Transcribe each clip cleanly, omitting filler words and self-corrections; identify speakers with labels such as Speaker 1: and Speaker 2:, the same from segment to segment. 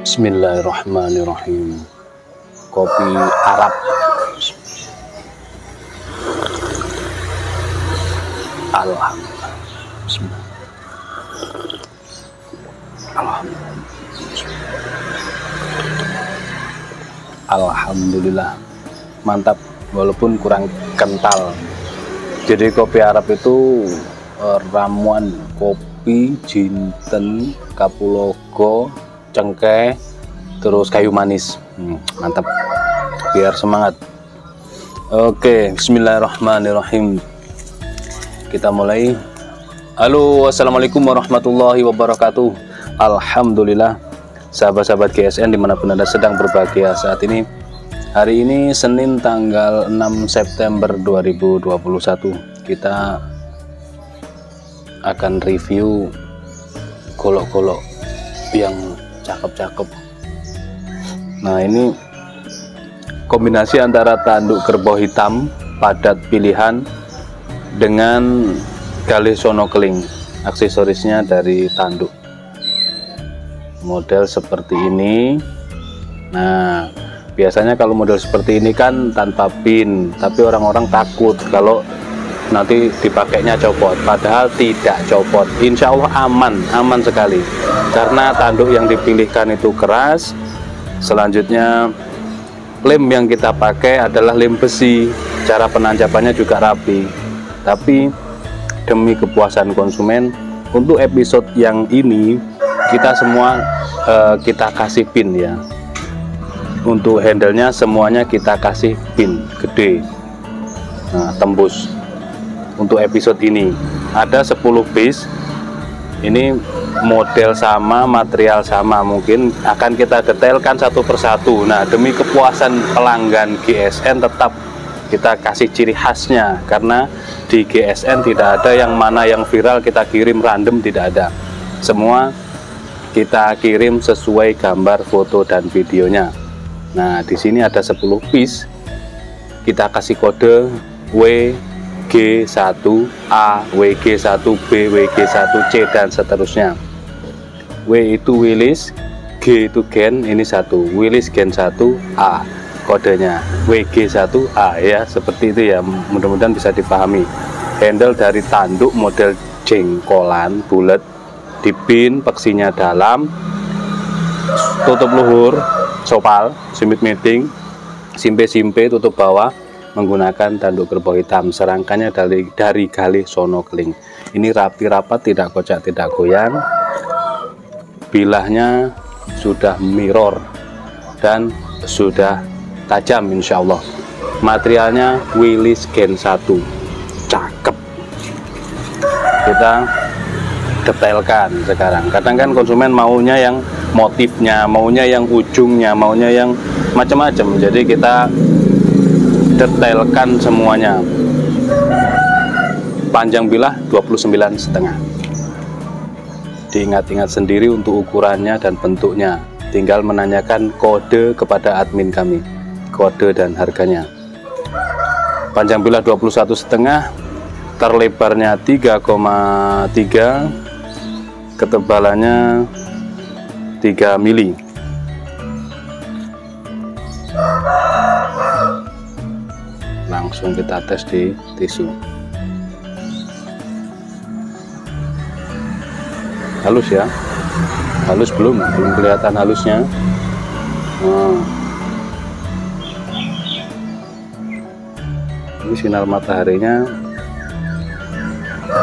Speaker 1: Bismillahirrahmanirrahim. Kopi Arab. Alhamdulillah. Bismillah. Alhamdulillah. Alhamdulillah. Mantap, walaupun kurang kental. Jadi kopi Arab itu ramuan kopi, jinten, kapulaga, cengkeh, terus kayu manis. Mantap, biar semangat. Oke, bismillahirrahmanirrahim. Kita mulai. Halo, assalamualaikum warahmatullahi wabarakatuh. Alhamdulillah, sahabat-sahabat GSN dimanapun Anda sedang berbahagia saat ini. Hari ini Senin tanggal 6 September 2021. Kita akan review golok-golok yang cakep-cakep. Nah, ini kombinasi antara tanduk kerbau hitam padat pilihan dengan galih sono keling. Aksesorisnya dari tanduk, model seperti ini. Nah, biasanya kalau model seperti ini kan tanpa pin, tapi orang-orang takut kalau nanti dipakainya copot, padahal tidak copot. Insya Allah aman sekali, karena tanduk yang dipilihkan itu keras. Selanjutnya lem yang kita pakai adalah lem besi, cara penancapannya juga rapi. Tapi demi kepuasan konsumen, untuk episode yang ini kita semua kita kasih pin ya. Untuk handlenya semuanya kita kasih pin gede, nah tembus. Untuk episode ini ada 10 piece. Ini model sama, material sama, mungkin akan kita detailkan satu persatu. Nah, demi kepuasan pelanggan GSN tetap kita kasih ciri khasnya, karena di GSN tidak ada yang mana yang viral kita kirim random, tidak ada. Semua kita kirim sesuai gambar, foto dan videonya. Nah, di sini ada 10 piece. Kita kasih kode WG1A, WG1B, WG1C dan seterusnya. W itu Willis, G itu Gen, ini 1, Willis Gen 1A kodenya, WG1A ya, seperti itu ya. Mudah-mudahan bisa dipahami. Handle dari tanduk model jengkolan bulat, dipin, peksinya dalam, tutup luhur, sopal, simit meeting, simpe-simpe, tutup bawah menggunakan tanduk kerbau hitam. Serangkanya dari galih sono keling. Ini rapi rapat, tidak kocak tidak goyang. Bilahnya sudah mirror dan sudah tajam insya Allah. Materialnya Willis Gen 1, cakep. Kita detailkan sekarang. Kadang kan konsumen maunya yang motifnya, maunya yang ujungnya, maunya yang macam-macam. Jadi kita detailkan semuanya. Panjang bilah 29,5. Diingat-ingat sendiri untuk ukurannya dan bentuknya. Tinggal menanyakan kode kepada admin kami, kode dan harganya. Panjang bilah 21,5, terlebarnya 3,3, ketebalannya 3 mili. Langsung kita tes di tisu. Halus ya, halus belum kelihatan halusnya. Ini sinar mataharinya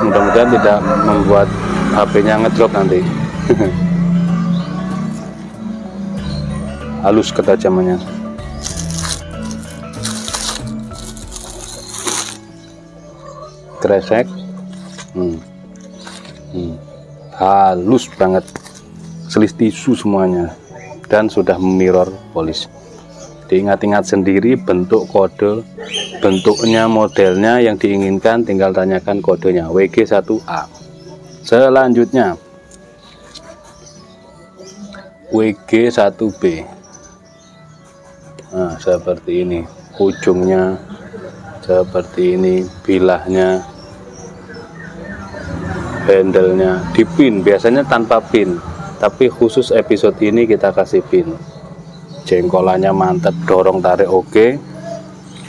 Speaker 1: mudah-mudahan tidak membuat HP-nya ngedrop nanti. Halus ketajamannya. Kresek, halus banget, selis tisu semuanya, dan sudah mirror polish. Diingat-ingat sendiri bentuk kode, bentuknya, modelnya yang diinginkan, tinggal tanyakan kodenya WG1A. Selanjutnya WG1B. Nah, seperti ini ujungnya, seperti ini bilahnya, handle-nya dipin, biasanya tanpa pin. tapi khusus episode ini kita kasih pin. Jengkolannya mantap, dorong tarik oke.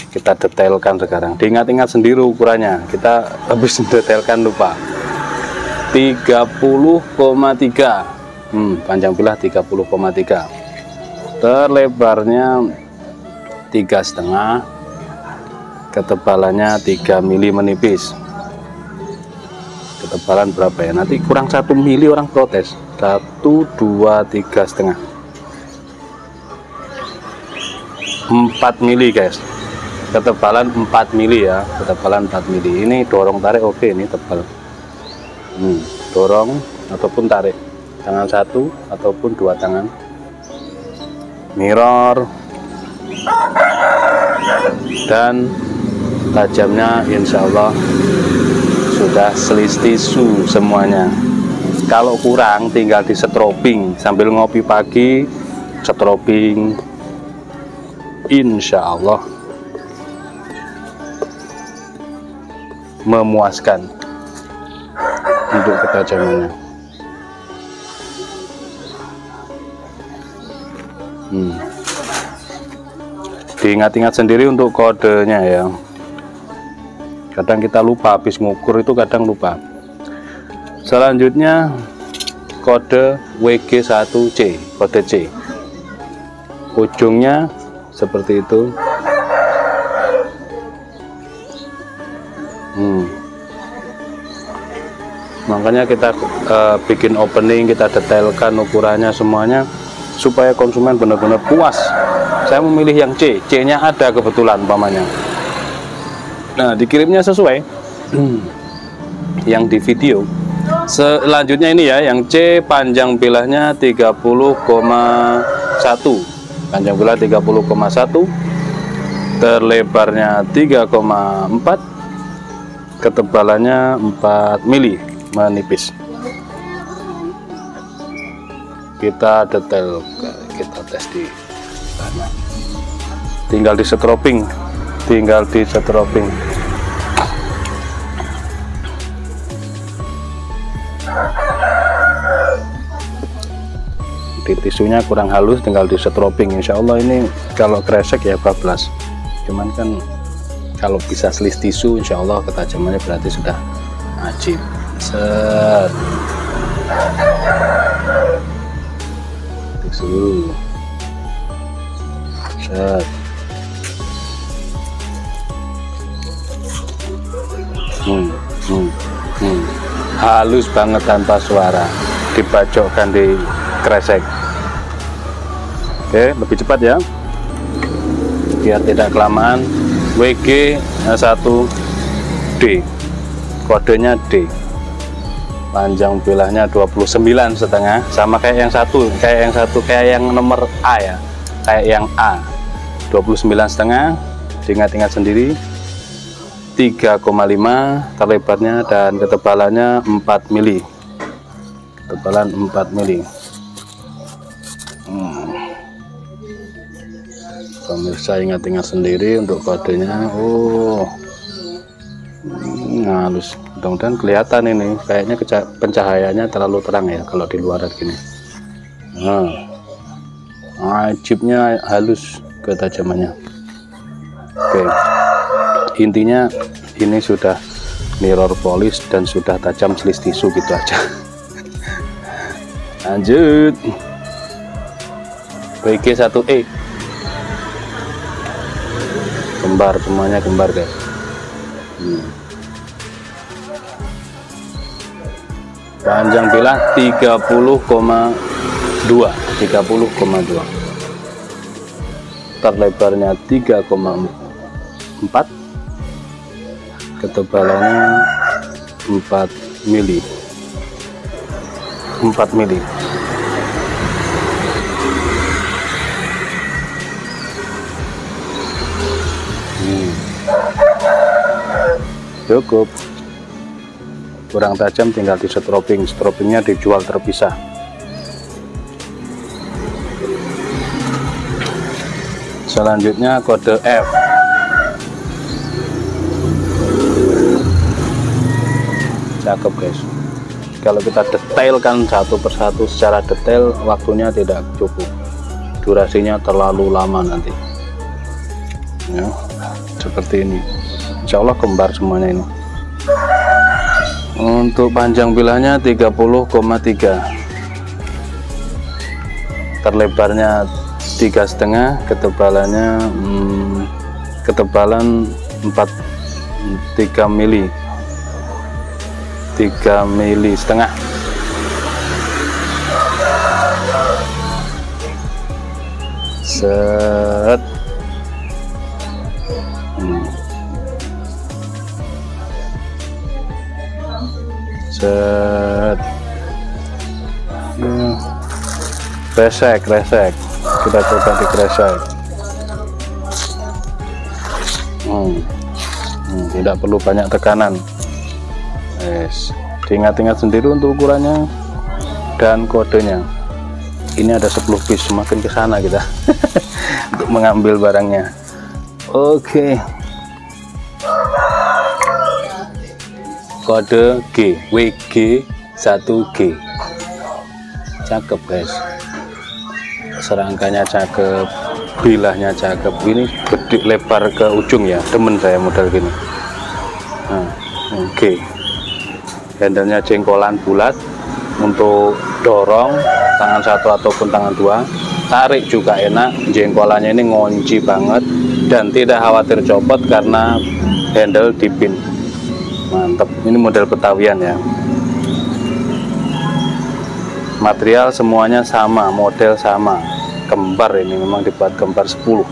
Speaker 1: Kita detailkan sekarang, diingat-ingat sendiri ukurannya, kita habis detailkan lupa. 30,3 panjang bilah 30,3, terlebarnya 3,5, ketebalannya 3 mili menipis. Ketebalan berapa ya, nanti kurang 1 mili orang protes. 1, 2, 3,5, 4 mili guys, ketebalan 4 mili ya, ketebalan 4 mili. Ini dorong tarik oke, ini tebal. Dorong ataupun tarik, tangan satu ataupun dua tangan. Mirror dan tajamnya insya Allah sudah selis tisu semuanya. Kalau kurang tinggal di strobing sambil ngopi pagi, strobing insya Allah memuaskan untuk ketajamannya. Diingat-ingat sendiri untuk kodenya ya, kadang kita lupa habis ngukur itu, kadang lupa. Selanjutnya kode WG1C, kode C, ujungnya seperti itu. Makanya kita bikin opening, kita detailkan ukurannya semuanya supaya konsumen benar-benar puas. Saya memilih yang C, C-nya ada kebetulan umpamanya. Nah, dikirimnya sesuai yang di video. Selanjutnya ini ya, yang C panjang bilahnya 30,1, panjang bilah 30,1, terlebarnya 3,4, ketebalannya 4 mili menipis. Kita detail, kita tes di sana. Tinggal di strobing, tinggal di strobing. Di tisunya kurang halus, tinggal di strobing. Insya Allah ini kalau kresek ya bablas. Cuman kan kalau bisa selis tisu, insya Allah ketajamannya berarti sudah ajib. Set. Tisu. Set. Halus banget tanpa suara, dibacokkan di kresek. Oke, lebih cepat ya biar tidak kelamaan. WG1D, kodenya D, panjang bilahnya 29,5, sama kayak yang satu, kayak yang nomor A ya, kayak yang A, 29,5. Diingat-ingat sendiri. 3,5 terlebarnya dan ketebalannya 4 mili, ketebalan 4 mili. Pemirsa ingat-ingat sendiri untuk kodenya. Halus, mudah-mudahan kelihatan ini. Kayaknya pencahayaannya terlalu terang ya kalau di luar gini. Ajibnya halus ketajamannya. Oke, intinya ini sudah mirror polish dan sudah tajam selis tisu, gitu aja. Lanjut WG1E, kembar, semuanya kembar guys. Panjang bilah 30,2, terlebarnya 3,4, ketebalannya 4 mili. Cukup. Kurang tajam tinggal di strobing. Strobingnya dijual terpisah. Selanjutnya kode F. Cakep guys. kalau kita detailkan satu persatu secara detail, waktunya tidak cukup, durasinya terlalu lama nanti ya. Seperti ini, insya Allah kembar semuanya ini. Untuk panjang bilahnya 30,3, terlebarnya 3,5, ketebalan 3 mili, 3,5 mili. Set. Set. Resek, kita coba dikresek. Tidak perlu banyak tekanan. Diingat-ingat sendiri untuk ukurannya dan kodenya. Ini ada 10 piece, semakin ke sana kita untuk mengambil barangnya. Oke. Kode G, WG1G. Cakep guys, serangkanya cakep, bilahnya cakep. Ini gede lebar ke ujung ya, demen saya model gini. Oke. Handlenya jengkolan bulat untuk dorong tangan satu ataupun tangan dua, tarik juga enak. Jengkolannya ini ngunci banget dan tidak khawatir copot karena handle dipin. Mantap, ini model Betawian ya. Material semuanya sama, model sama, kembar. Ini memang dibuat kembar 10.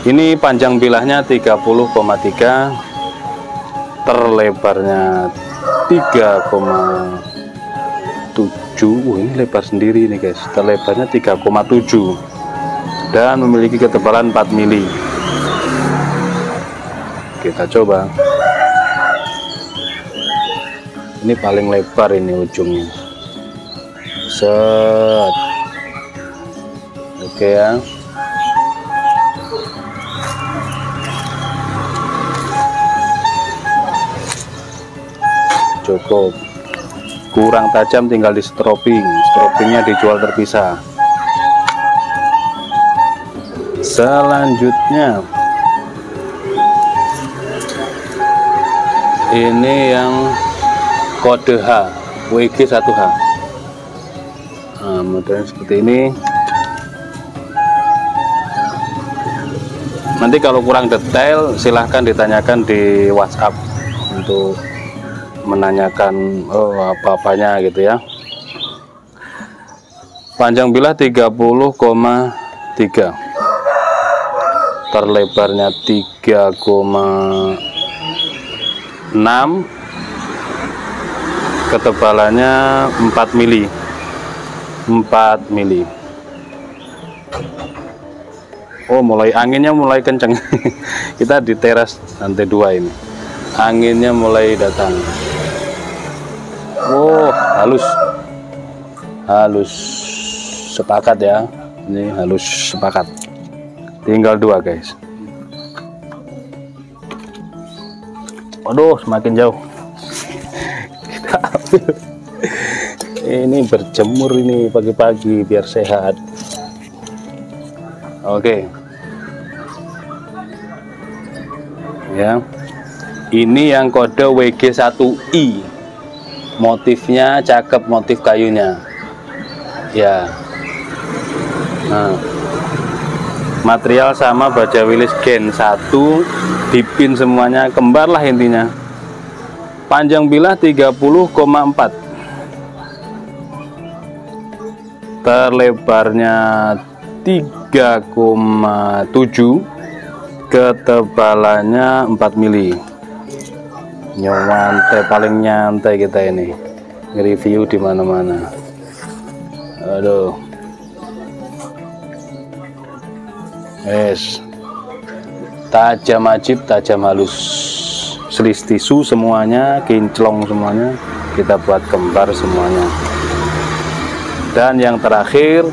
Speaker 1: Ini panjang bilahnya 30,3, terlebarnya 3,7. Ini lebar sendiri nih guys, terlebarnya 3,7 dan memiliki ketebalan 4 mili. Kita coba. Ini paling lebar ini ujungnya. Set. Oke ya. Cukup. Kurang tajam tinggal di strobing. Strobingnya dijual terpisah. Selanjutnya ini yang kode H, WG1H. Nah, modelnya seperti ini. Nanti kalau kurang detail silahkan ditanyakan di WhatsApp untuk menanyakan apa-apanya gitu ya. Panjang bilah 30,3, terlebarnya 3,6, ketebalannya 4 mili. 4 mili. Oh, anginnya mulai kenceng. Kita di teras lantai 2 ini. Anginnya mulai datang. Oh, halus. Halus. Sepakat ya. Ini halus sepakat. Tinggal 2 guys. Waduh, semakin jauh. Kita ambil. Ini berjemur ini pagi-pagi biar sehat. Oke. Ya. Ini yang kode WG1I. Motifnya cakep, motif kayunya. Ya. Nah. Material sama baja wilis Gen 1, dipin semuanya, kembar lah intinya. Panjang bilah 30,4. Terlebarnya 3,7, ketebalannya 4 mili. Nyantai, paling nyantai kita ini nge-review di mana-mana. Aduh. Tajam ajib, tajam halus, selis tisu semuanya, kinclong semuanya, kita buat kembar semuanya. Dan yang terakhir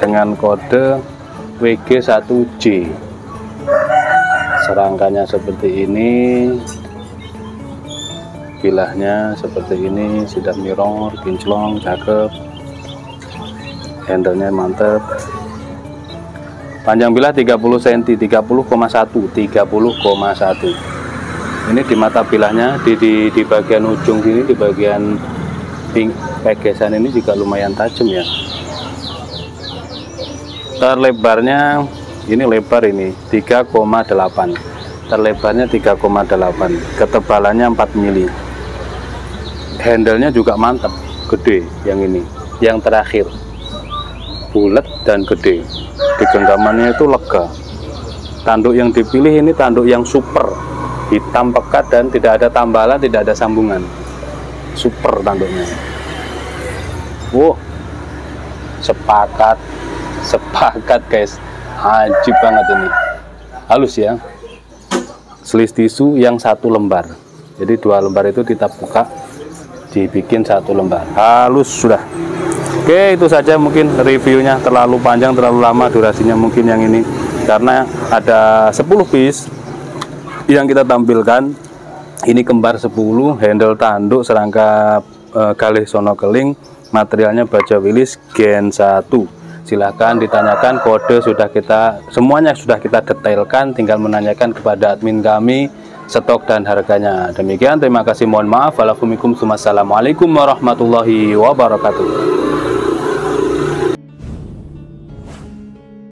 Speaker 1: dengan kode WG1J, serangkanya seperti ini. bilahnya seperti ini, sudah mirror, kinclong, cakep, handle-nya mantep. Panjang bilah 30 cm, 30,1. Ini di mata bilahnya, di bagian ujung sini, di bagian pegesan ini juga lumayan tajam ya. Terlebarnya ini lebar ini 3,8. Terlebarnya 3,8. Ketebalannya 4 mili. Handle-nya juga mantap, gede yang ini. Yang terakhir bulat dan gede. Di genggamannya itu lega. Tanduk yang dipilih ini tanduk yang super, hitam pekat dan tidak ada tambalan, tidak ada sambungan. Super tanduknya. Sepakat guys, ajib banget ini. Halus ya. Slis tisu yang 1 lembar. Jadi 2 lembar itu kita buka, dibikin 1 lembar. Halus sudah. Oke, itu saja mungkin reviewnya, terlalu panjang, terlalu lama durasinya mungkin yang ini, karena ada 10 piece yang kita tampilkan. Ini kembar 10, handle tanduk, serangka galih sono keling, materialnya baja Willys Gen 1. Silahkan ditanyakan, kode sudah semuanya sudah kita detailkan, tinggal menanyakan kepada admin kami stok dan harganya. Demikian, terima kasih, mohon maaf. Assalamualaikum warahmatullahi wabarakatuh.